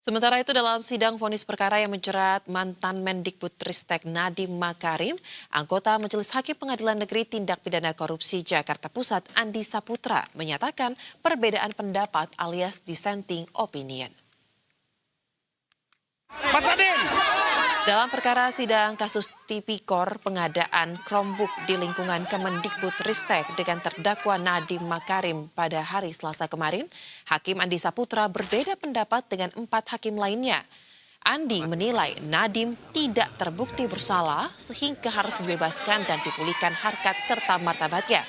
Sementara itu dalam sidang vonis perkara yang menjerat mantan Mendikbudristek Nadiem Makarim, anggota Majelis Hakim Pengadilan Negeri Tindak Pidana Korupsi Jakarta Pusat Andi Saputra menyatakan perbedaan pendapat alias dissenting opinion. Mas Adin. Dalam perkara sidang kasus Tipikor pengadaan Chromebook di lingkungan Kemendikbudristek dengan terdakwa Nadiem Makarim pada hari Selasa kemarin, Hakim Andi Saputra berbeda pendapat dengan 4 hakim lainnya. Andi menilai Nadiem tidak terbukti bersalah sehingga harus dibebaskan dan dipulihkan harkat serta martabatnya.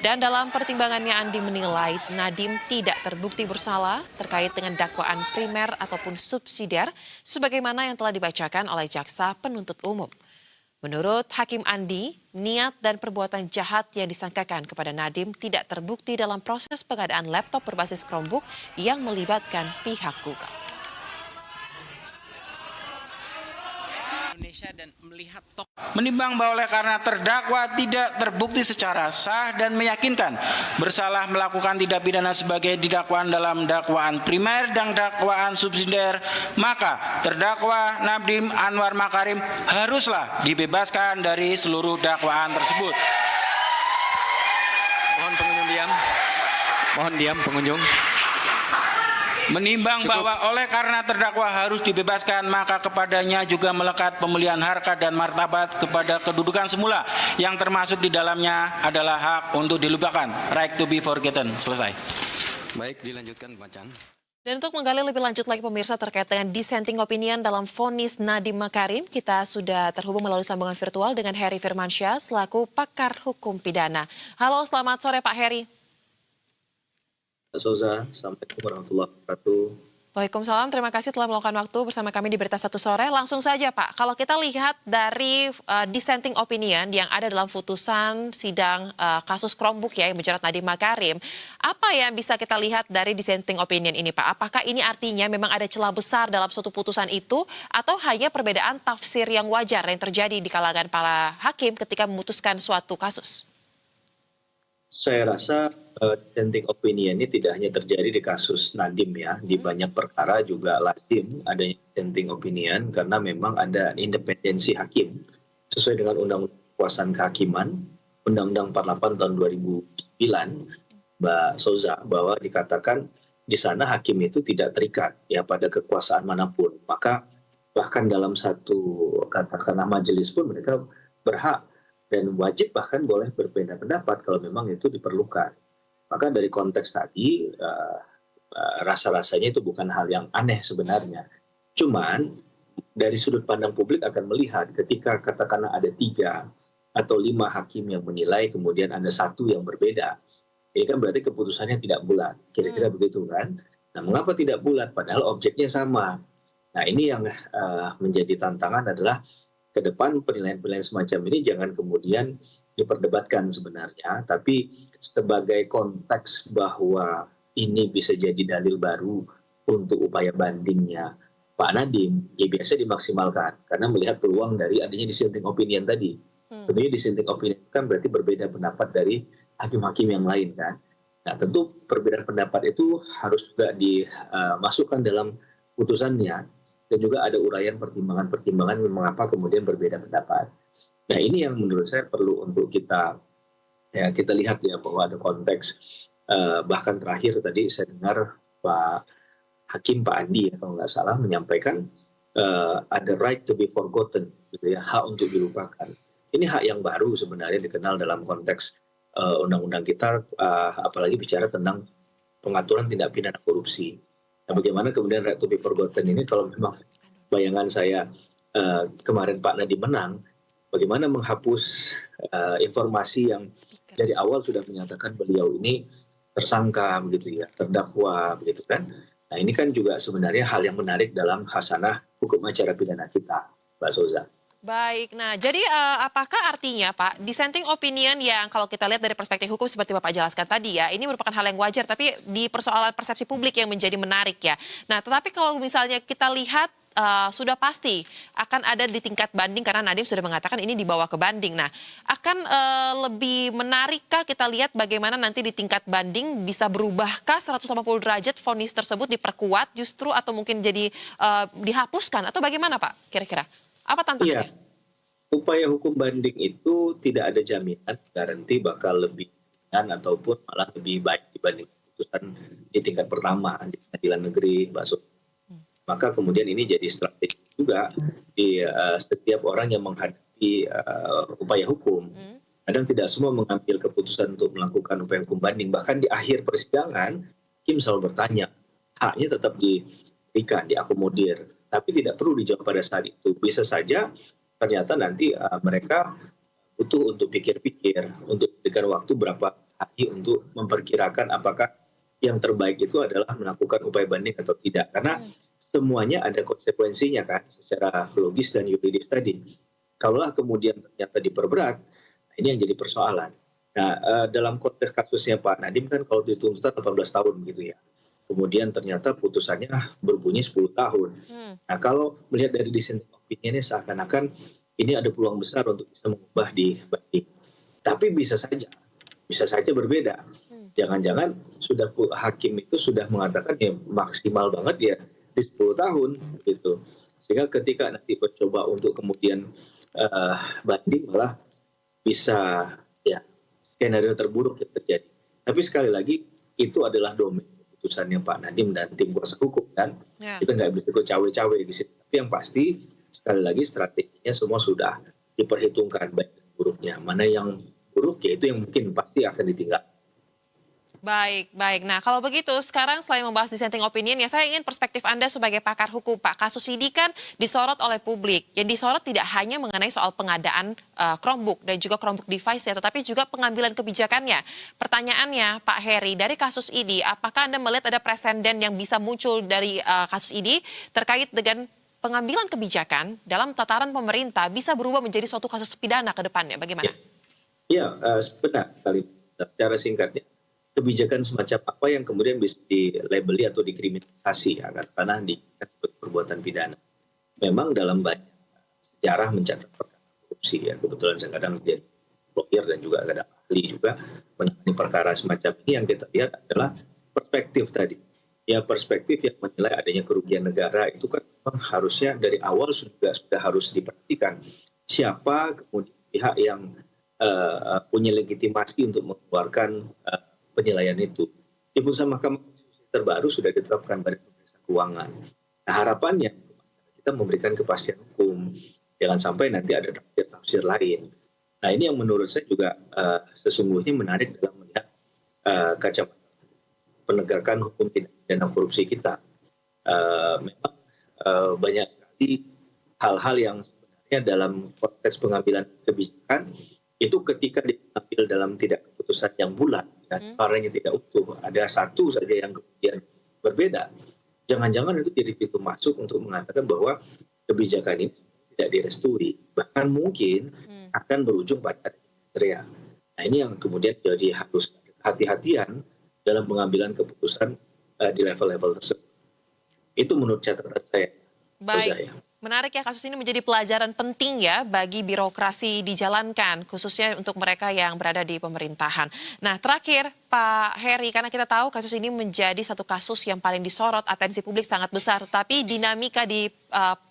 Dan dalam pertimbangannya Andi menilai Nadiem tidak terbukti bersalah terkait dengan dakwaan primer ataupun subsidiar sebagaimana yang telah dibacakan oleh jaksa penuntut umum. Menurut Hakim Andi, niat dan perbuatan jahat yang disangkakan kepada Nadiem tidak terbukti dalam proses pengadaan laptop berbasis Chromebook yang melibatkan pihak Google. Dan melihat menimbang bahwa oleh karena terdakwa tidak terbukti secara sah dan meyakinkan bersalah melakukan tindak pidana sebagai didakwakan dalam dakwaan primer dan dakwaan subsidiar, maka terdakwa Nadiem Anwar Makarim haruslah dibebaskan dari seluruh dakwaan tersebut. Mohon pengunjung diam. Mohon diam pengunjung. Menimbang bahwa oleh karena terdakwa harus dibebaskan, maka kepadanya juga melekat pemulihan harkat dan martabat kepada kedudukan semula yang termasuk di dalamnya adalah hak untuk dilupakan, right to be forgotten. Selesai. Baik, dilanjutkan bacaan. Dan untuk menggali lebih lanjut lagi pemirsa terkait dengan dissenting opinion dalam vonis Nadiem Makarim, kita sudah terhubung melalui sambungan virtual dengan Heri Firmansyah selaku pakar hukum pidana. Halo, selamat sore Pak Heri. Soza, Assalamualaikum warahmatullahi wabarakatuh. Waalaikumsalam, terima kasih telah meluangkan waktu bersama kami di Berita Satu Sore. Langsung saja Pak, kalau kita lihat dari dissenting opinion yang ada dalam putusan sidang kasus Chromebook ya yang menjerat Nadiem Makarim, apa yang bisa kita lihat dari dissenting opinion ini Pak? Apakah ini artinya memang ada celah besar dalam suatu putusan itu atau hanya perbedaan tafsir yang wajar yang terjadi di kalangan para hakim ketika memutuskan suatu kasus? Saya rasa dissenting opinion ini tidak hanya terjadi di kasus Nadiem ya, di banyak perkara juga lazim adanya dissenting opinion karena memang ada independensi hakim sesuai dengan Undang-Undang Kekuasaan Kehakiman, Undang-Undang 48 tahun 2009, Mbak Soza, bahwa dikatakan di sana hakim itu tidak terikat ya pada kekuasaan manapun. Maka bahkan dalam satu katakanlah majelis pun mereka berhak dan wajib bahkan boleh berbeda pendapat kalau memang itu diperlukan. Maka dari konteks tadi rasa-rasanya itu bukan hal yang aneh sebenarnya. Cuman dari sudut pandang publik akan melihat ketika katakanlah ada 3 atau 5 hakim yang menilai kemudian ada 1 yang berbeda. Ini kan berarti keputusannya tidak bulat. Kira-kira begitu kan. Nah mengapa tidak bulat padahal objeknya sama. Nah ini yang menjadi tantangan adalah ke depan penilaian-penilaian semacam ini jangan kemudian diperdebatkan sebenarnya, tapi sebagai konteks bahwa ini bisa jadi dalil baru untuk upaya bandingnya Pak Nadiem, ya biasa dimaksimalkan karena melihat peluang dari adanya dissenting opinion tadi. Tentunya dissenting opinion kan berarti berbeda pendapat dari hakim-hakim yang lain kan. Nah tentu perbedaan pendapat itu harus juga dimasukkan dalam putusannya. Dan juga ada uraian pertimbangan-pertimbangan mengapa kemudian berbeda pendapat. Nah ini yang menurut saya perlu untuk kita lihat ya bahwa ada konteks bahkan terakhir tadi saya dengar Pak Hakim Pak Andi ya kalau nggak salah menyampaikan ada right to be forgotten gitu ya, hak untuk dilupakan. Ini hak yang baru sebenarnya dikenal dalam konteks undang-undang kita apalagi bicara tentang pengaturan tindak pidana korupsi. Nah, bagaimana kemudian right to be forgotten ini kalau memang bayangan saya kemarin Pak Nadiem menang, bagaimana menghapus informasi yang dari awal sudah menyatakan beliau ini tersangka begitu ya, terdakwa begitu kan. Nah ini kan juga sebenarnya hal yang menarik dalam khasanah hukum acara pidana kita, Mbak Soza. Baik, nah jadi apakah artinya Pak, dissenting opinion yang kalau kita lihat dari perspektif hukum seperti Bapak jelaskan tadi ya, ini merupakan hal yang wajar tapi di persoalan persepsi publik yang menjadi menarik ya. Nah tetapi kalau misalnya kita lihat sudah pasti akan ada di tingkat banding karena Nadiem sudah mengatakan ini dibawa ke banding. Nah, akan lebih menarikkah kita lihat bagaimana nanti di tingkat banding bisa berubahkah 180 derajat vonis tersebut diperkuat justru atau mungkin jadi dihapuskan atau bagaimana Pak kira-kira? Apa tantangannya? Iya, upaya hukum banding itu tidak ada jaminan garansi bakal lebih ringan ataupun malah lebih baik dibanding putusan di tingkat pertama di pengadilan negeri, Mbak Sut. Maka kemudian ini jadi strategi juga di setiap orang yang menghadapi upaya hukum. Kadang tidak semua mengambil keputusan untuk melakukan upaya hukum banding. Bahkan di akhir persidangan, hakim selalu bertanya, haknya tetap diberikan, diakomodir. Tapi tidak perlu dijawab pada saat itu. Bisa saja ternyata nanti mereka butuh untuk pikir-pikir, untuk berikan waktu berapa hari untuk memperkirakan apakah yang terbaik itu adalah melakukan upaya banding atau tidak. Karena semuanya ada konsekuensinya kan, secara logis dan yuridis tadi. Kalaulah kemudian ternyata diperberat, nah ini yang jadi persoalan. Nah, dalam konteks kasusnya Pak Nadiem kan kalau dituntutan 18 tahun gitu ya. Kemudian ternyata putusannya berbunyi 10 tahun. Nah, kalau melihat dari dissenting opinion-nya seakan-akan ini ada peluang besar untuk bisa mengubah di banding. Tapi bisa saja berbeda. Jangan-jangan sudah hakim itu sudah mengatakan ya maksimal banget ya di 10 tahun gitu. Sehingga ketika nanti mencoba untuk kemudian banding malah bisa ya skenario terburuk yang terjadi. Tapi sekali lagi itu adalah domain keputusannya Pak Nadiem dan tim kuasa hukum kan. Kita nggak bisa ikut cawe-cawe di situ. Tapi yang pasti sekali lagi strateginya semua sudah diperhitungkan baik dan buruknya. Mana yang buruk ya itu yang mungkin pasti akan ditinggal. Baik, baik. Nah, kalau begitu sekarang selain membahas dissenting opinion, ya saya ingin perspektif Anda sebagai pakar hukum, Pak. Kasus ini kan disorot oleh publik. Yang disorot tidak hanya mengenai soal pengadaan Chromebook dan juga Chromebook device ya, tetapi juga pengambilan kebijakannya. Pertanyaannya, Pak Heri, dari kasus ini, apakah Anda melihat ada presiden yang bisa muncul dari kasus ini terkait dengan pengambilan kebijakan dalam tataran pemerintah bisa berubah menjadi suatu kasus pidana ke depannya? Bagaimana? Ya, benar sekali. Secara singkatnya, kebijakan semacam apa yang kemudian bisa dilabeli atau dikriminalisasi ya, karena diikat sebagai perbuatan pidana. Memang dalam banyak sejarah mencatat perkara korupsi ya, kebetulan saya kadang jadi lawyer dan juga kadang ahli juga menangani perkara semacam ini. Yang kita lihat adalah perspektif tadi. Ya, perspektif yang menilai adanya kerugian negara itu kan memang harusnya dari awal sudah harus diperhatikan siapa kemudian pihak yang punya legitimasi untuk mengeluarkan penilaian itu. Di putusan Mahkamah Konstitusi terbaru sudah ditetapkan Badan Pemeriksa Keuangan. Nah, harapannya kita memberikan kepastian hukum, jangan sampai nanti ada tafsir-tafsir lain. Nah, ini yang menurut saya juga sesungguhnya menarik dalam melihat kacamata penegakan hukum tindak pidana korupsi kita. Memang banyak sekali hal-hal yang sebenarnya dalam konteks pengambilan kebijakan itu ketika diambil dalam tidak keputusan yang bulat, caranya tidak utuh, ada satu saja yang kemudian berbeda. Jangan-jangan itu jadi pintu masuk untuk mengatakan bahwa kebijakan ini tidak direstui, bahkan mungkin akan berujung pada teriak. Nah, ini yang kemudian jadi harus hati-hatian dalam pengambilan keputusan di level-level tersebut. Itu menurut catatan saya. Baik. Menarik ya, kasus ini menjadi pelajaran penting ya bagi birokrasi dijalankan, khususnya untuk mereka yang berada di pemerintahan. Nah, terakhir Pak Heri, karena kita tahu kasus ini menjadi satu kasus yang paling disorot, atensi publik sangat besar, tapi dinamika di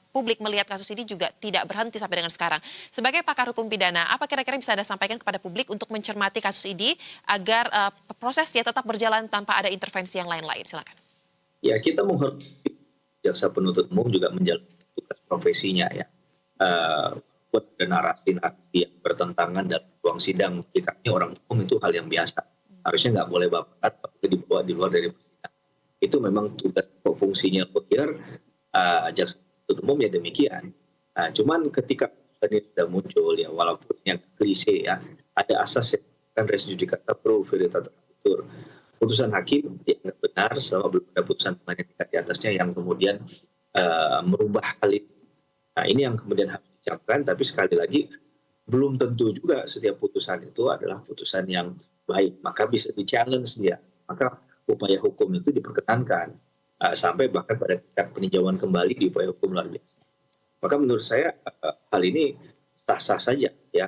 publik melihat kasus ini juga tidak berhenti sampai dengan sekarang. Sebagai pakar hukum pidana, apa kira-kira bisa Anda sampaikan kepada publik untuk mencermati kasus ini agar prosesnya tetap berjalan tanpa ada intervensi yang lain-lain? Silakan. Ya, kita menghormati jaksa penuntut umum juga menjalankan tugas profesinya ya. Buat ada narasi-narasi yang bertentangan dalam ruang sidang, kita ini orang hukum itu hal yang biasa. Harusnya nggak boleh baperan, tapi dibawa di luar dari persidangan. Itu memang tugas fungsinya lawyer, jaksa penuntut umum ya demikian. Nah, cuman ketika ini sudah muncul ya, walaupun yang klise ya, ada asas yang kan res judicata pro veritas tertutur. Putusan hakim dianggap benar selama belum ada putusan pengadilan tingkat di atasnya yang kemudian merubah hal itu. Nah, ini yang kemudian harus dicapkan, tapi sekali lagi belum tentu juga setiap putusan itu adalah putusan yang baik, maka bisa di-challenge dia. Maka upaya hukum itu diperkenankan. sampai bahkan pada tingkat peninjauan kembali di upaya hukum luar biasa. Maka menurut saya hal ini sah-sah saja ya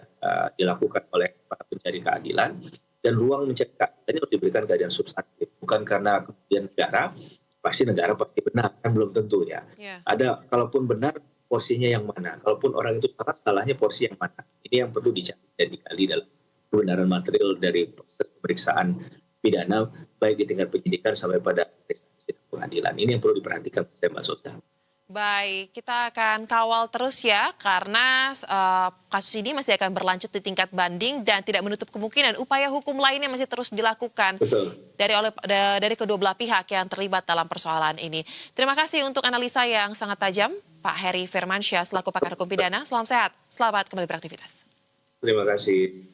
dilakukan oleh para pencari keadilan, dan ruang mencari keadilan ini harus diberikan keadilan substantif, bukan karena kemudian negara pasti benar, kan belum tentu ya. Ada kalaupun benar porsinya yang mana, kalaupun orang itu salah, salahnya porsi yang mana. Ini yang perlu dicari dan digali dalam kebenaran material dari proses pemeriksaan pidana, baik di tingkat penyidikan sampai pada pengadilan. Ini yang perlu diperhatikan, Mbak Sota. Baik, kita akan kawal terus ya, karena kasus ini masih akan berlanjut di tingkat banding dan tidak menutup kemungkinan upaya hukum lainnya masih terus dilakukan. Betul. Dari kedua belah pihak yang terlibat dalam persoalan ini. Terima kasih untuk analisa yang sangat tajam, Pak Heri Firmansyah selaku pakar hukum pidana. Salam sehat, selamat kembali beraktivitas. Terima kasih.